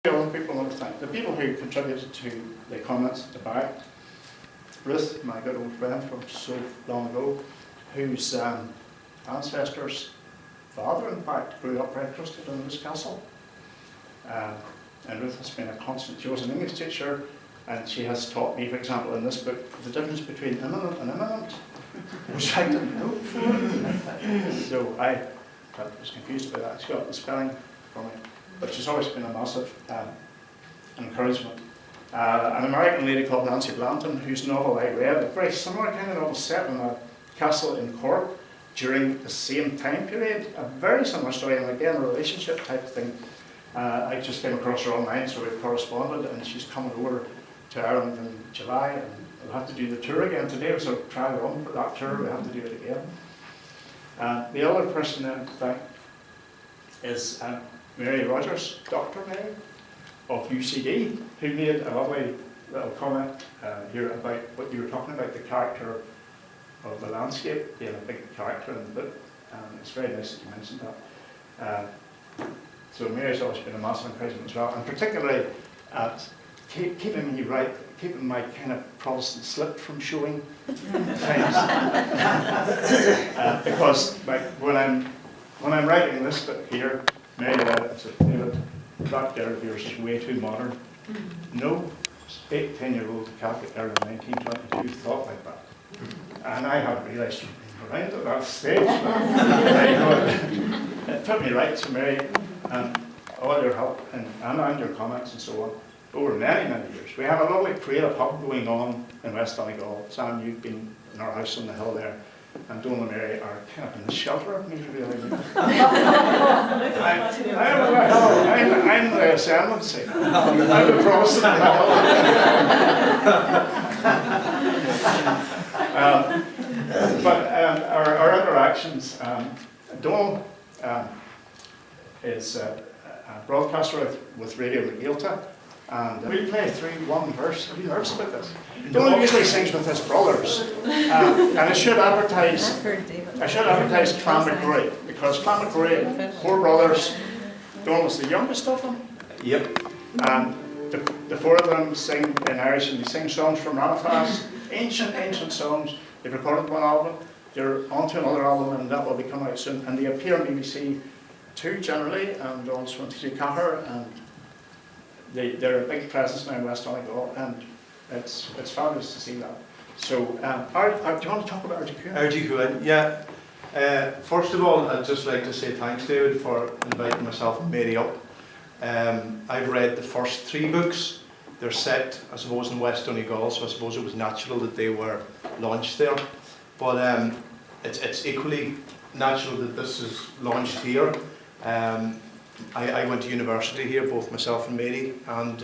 Other people want to thank the people who contributed to the comments at the back. Ruth, my good old friend from so long ago, whose ancestors' father, in fact, grew up right close to Dunluce Castle. And Ruth has been a constant. She was an English teacher, and she has taught me, for example, in this book, the difference between imminent and imminent, which I didn't know before. So I was confused about that. She got the spelling for me. But she's always been a massive encouragement. An American lady called Nancy Blanton, whose novel I read, a very similar kind of novel set in a castle in Cork during the same time period. A very similar story, and again, a relationship type thing. I just came across her online, so we've corresponded, and she's coming over to Ireland in July, and we'll have to do the tour again. Today was a trial run for that tour, we have to do it again. The other person then to thank is Mary Rogers, Dr. Mary, of UCD, who made a lovely little comment here about what you were talking about, the character of the landscape being a big character in the book. It's very nice that you mentioned that. So Mary's always been a massive encouragement as well, and particularly at keeping me right, keeping my kind of Protestant slip from showing things. Because like, when I'm writing this book here, Mary said, David, that girl of yours is way too modern. No 10-year-old Catholic girl in 1922 thought like that. And I hadn't realised she'd been around at that stage. But it took me right to Mary, and all your help and your comments and so on over many, many years. We have a lovely creative hub going on in West Donegal. Sam, you've been in our house on the hill there. And Donall and Mary are kind of in the shelter of me, really. I'm the ascendancy. I'm the Protestant. But our interactions, Donall is a broadcaster with Radio Gaelta, and we play through one verse. Have you nervous about this? Donall usually sings with his brothers, and I should advertise Clan MacRuairi, because Clan MacRuairi, 4 brothers. Donall was the youngest of them. Yep. And the 4 of them sing in Irish, and they sing songs from Ranafast, ancient songs. They've recorded one album. They're onto another album, and that will be coming out soon. And they appear on BBC 2 generally, and also on TG Cahir, and they're a big presence now in West Donegal, and it's fabulous to see that. So, do you want to talk about Ard Ti Cuain? Ard Ti Cuain, yeah. First of all, I'd just like to say thanks, David, for inviting myself and Mary up. I've read the first 3 books. They're set, I suppose, in West Donegal, so I suppose it was natural that they were launched there. But it's equally natural that this is launched here. I went to university here, both myself and Mary, and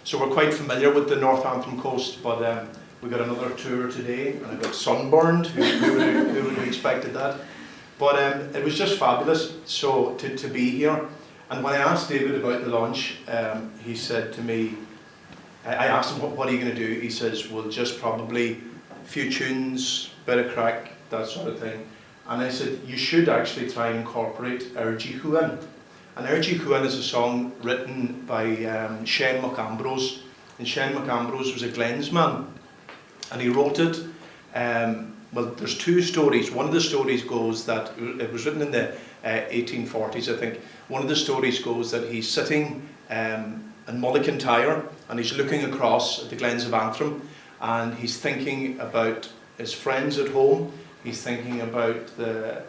so we're quite familiar with the Northampton coast, but we got another tour today, and I got sunburned. Who would have expected that? But it was just fabulous so to be here. And when I asked David about the launch, he said to me, I asked him, what are you going to do? He says, well, just probably a few tunes, bit of crack, that sort of thing. And I said, you should actually try and incorporate Ard Ti Cuain. And Ard Ti Cuain is a song written by Shane McAmbrose. And Shane McAmbrose was a Glensman. And he wrote it, well, there's 2 stories. One of the stories goes that, it was written in the 1840s, I think. One of the stories goes that he's sitting in Mullikintyre, and he's looking across at the Glens of Antrim, and he's thinking about his friends at home. He's thinking about the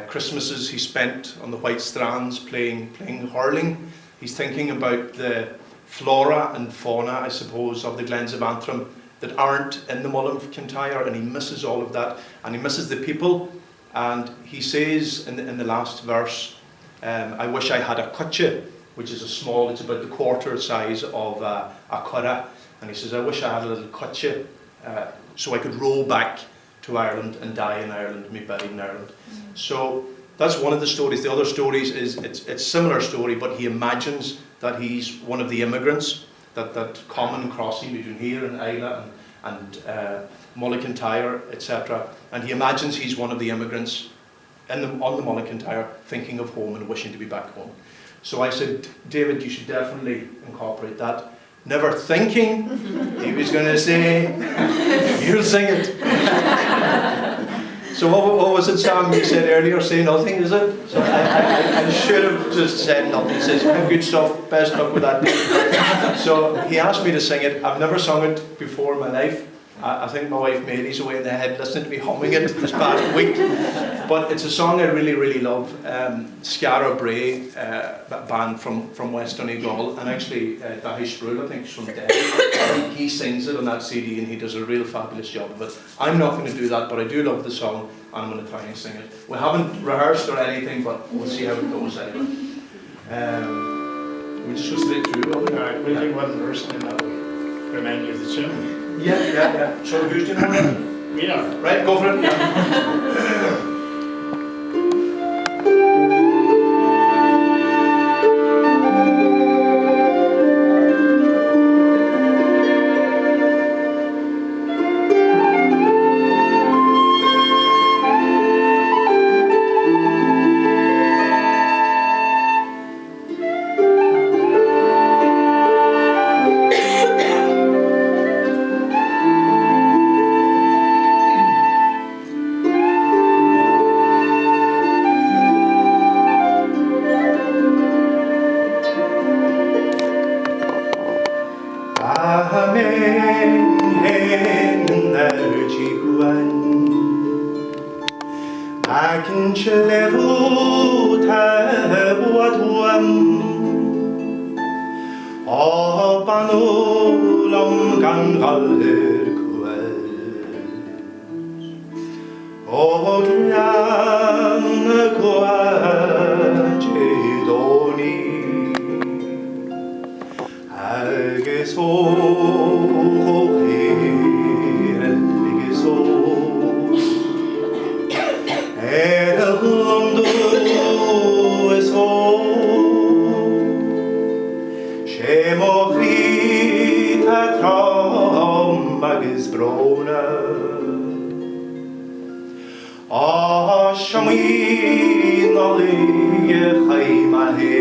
Christmases he spent on the White Strands playing hurling. He's thinking about the flora and fauna, I suppose, of the Glens of Antrim that aren't in the Mullikintyre, and he misses all of that, and he misses the people. And he says in the last verse, I wish I had a cutcha, which is it's about the quarter size of a curra. And he says, I wish I had a little cutcha so I could roll back to Ireland and die in Ireland and be buried in Ireland. So that's one of the stories. The other stories is it's a similar story, but he imagines that he's one of the immigrants, that common crossing between here and Islay and Mullikintyre, etc. And he imagines he's one of the immigrants on the Mullikintyre, thinking of home and wishing to be back home. So I said, David, you should definitely incorporate that. Never thinking he was going to say, you'll sing it. So what was it, Sam, you said earlier, say nothing, is it? So I should have just said nothing. He says, good stuff, best luck with that. So he asked me to sing it. I've never sung it before in my life. I think my wife Mary's away in the head listening to me humming it this past week. But it's a song I really, really love. Scara Bray, band from West Donegal, and actually Dahi Sprul, I think, is from Derry. He sings it on that CD and he does a real fabulous job of it. I'm not going to do that, but I do love the song and I'm going to try and sing it. We haven't rehearsed or anything, but we'll see how it goes anyway. We just go straight through. Alright, we'll do one verse and then that'll remind you of the tune. Yeah. So who's doing it? We are. Right, go for it. Yeah. Ard Ti Cuain Ac yn lew teb wadwam O banol am gangalir cwel O drian y gwadedoni Agos o Shami noli chaima he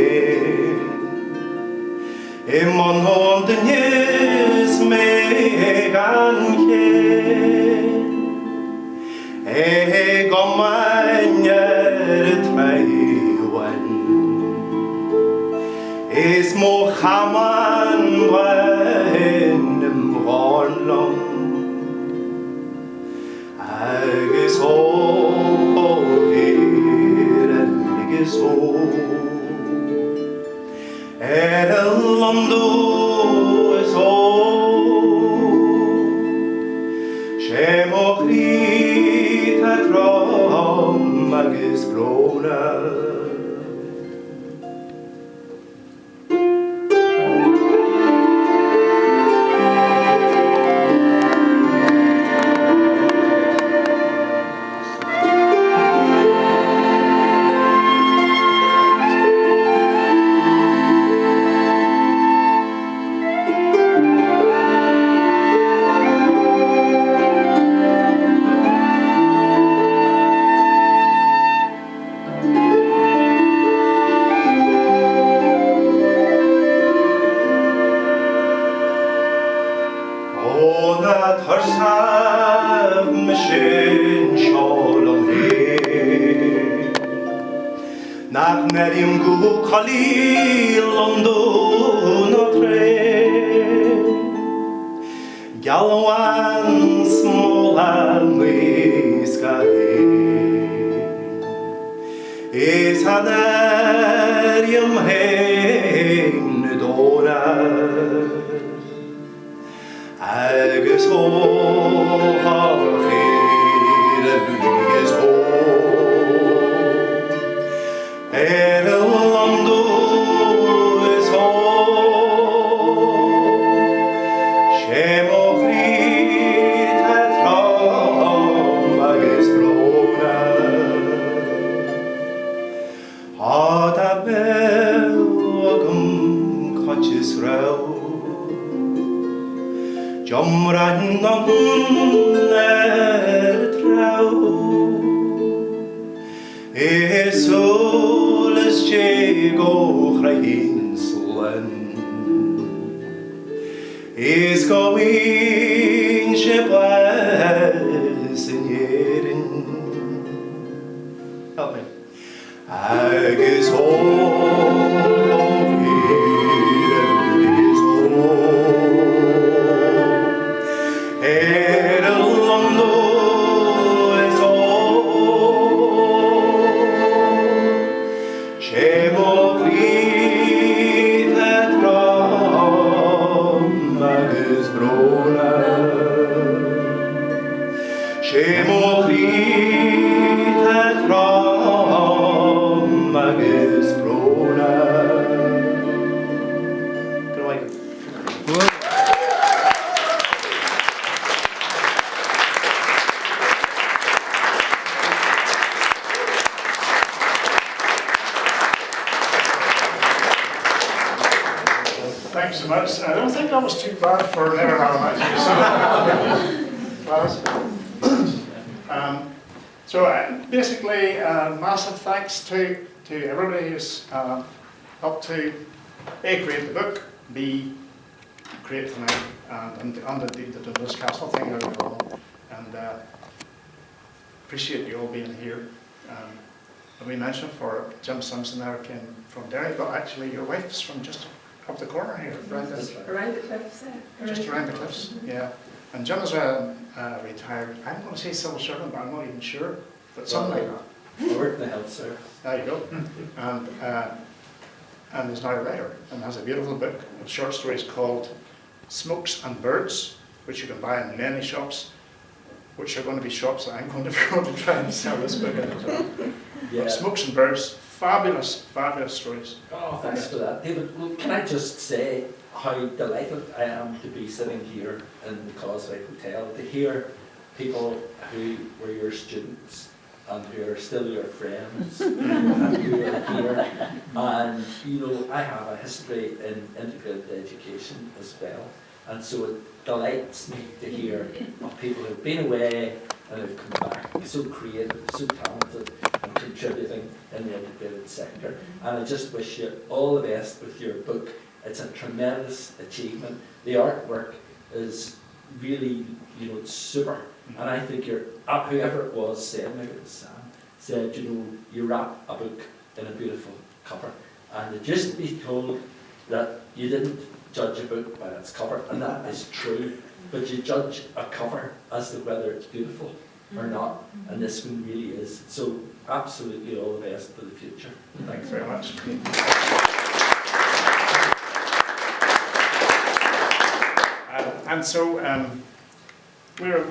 Imon hon dynis me gan he gomainer traiwan Is mo chaman wen mrolon Agis ho Lando is Shemochrit atrom agis brona Nach medium gu kali London tre Galwan smola miska Is hanerium hein dora Agus ho Jomran non trau E sol agus je go chrainslin. Is going she blessing yerin. Help me. Agus home here is home. Er londo is home. She mo griet ram agus brona. She mo griet ram agus brona. Thanks so much. I don't think that was too bad for never having So basically, massive thanks to everybody who's helped to A, create the book, B, create tonight, and indeed the Dunluce Castle thing overall. And appreciate you all being here. We mentioned for Jim Simpson there came from Derry, but actually your wife's from just up the corner here, around the cliffs. Just around the cliffs, yeah. And Jim is retired. I'm going to say civil servant, but I'm not even sure. But something like that. I work in the health service. There you go. And is now a writer and has a beautiful book of short stories called Smokes and Birds, which you can buy in many shops, which are going to be shops that I'm going to be able to try and sell this book in as well. Yeah. Smokes and Birds, fabulous, fabulous stories. Oh, thanks for that, David. Well, can I just say how delighted I am to be sitting here in the Causeway Hotel, to hear people who were your students and who are still your friends and who are here. And you know, I have a history in integrated education as well, and so it delights me to hear of people who've been away and have come back, so creative, so talented, and contributing in the integrated sector. And I just wish you all the best with your book. It's a tremendous achievement. The artwork is really, you know, it's super. And I think whoever it was said, maybe it was Sam, said, you know, you wrap a book in a beautiful cover. And to just be told that you didn't judge a book by its cover, and that is true, but you judge a cover as to whether it's beautiful or not, and this one really is. So absolutely all the best for the future. Thanks very much. And so we're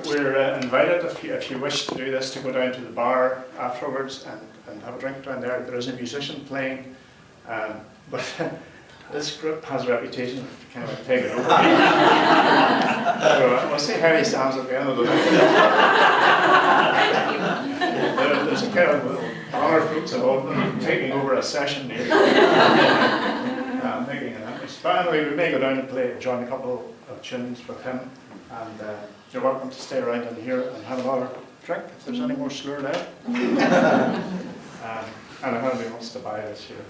invited, if you wish to do this, to go down to the bar afterwards and have a drink down there. There is a musician playing, but this group has a reputation of kind of taking over. So we'll see how he stands at the end of the night. There's a kind of honor folks about them taking over a session here. Making an interest. But anyway, we may go down and join a couple of tunes with him, and you're welcome to stay around in here and have another drink if there's any more slur left. And if anybody wants to buy this here,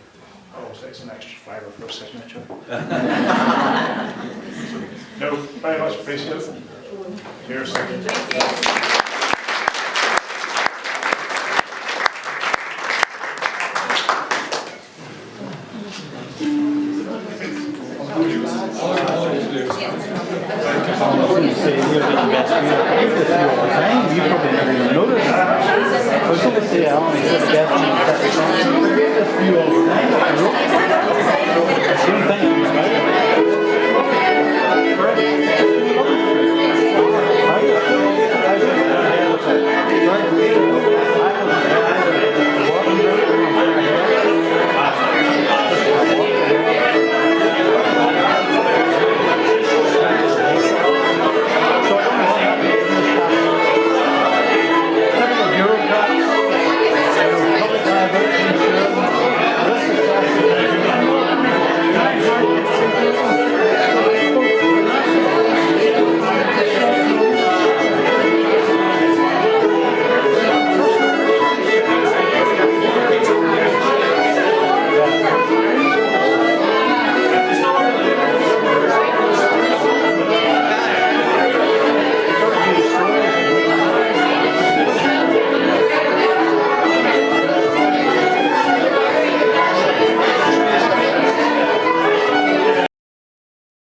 obviously it's an extra $5 for a signature. No, very much appreciated. Cheers. You probably never even noticed. I was going to say I only said guest a few over time.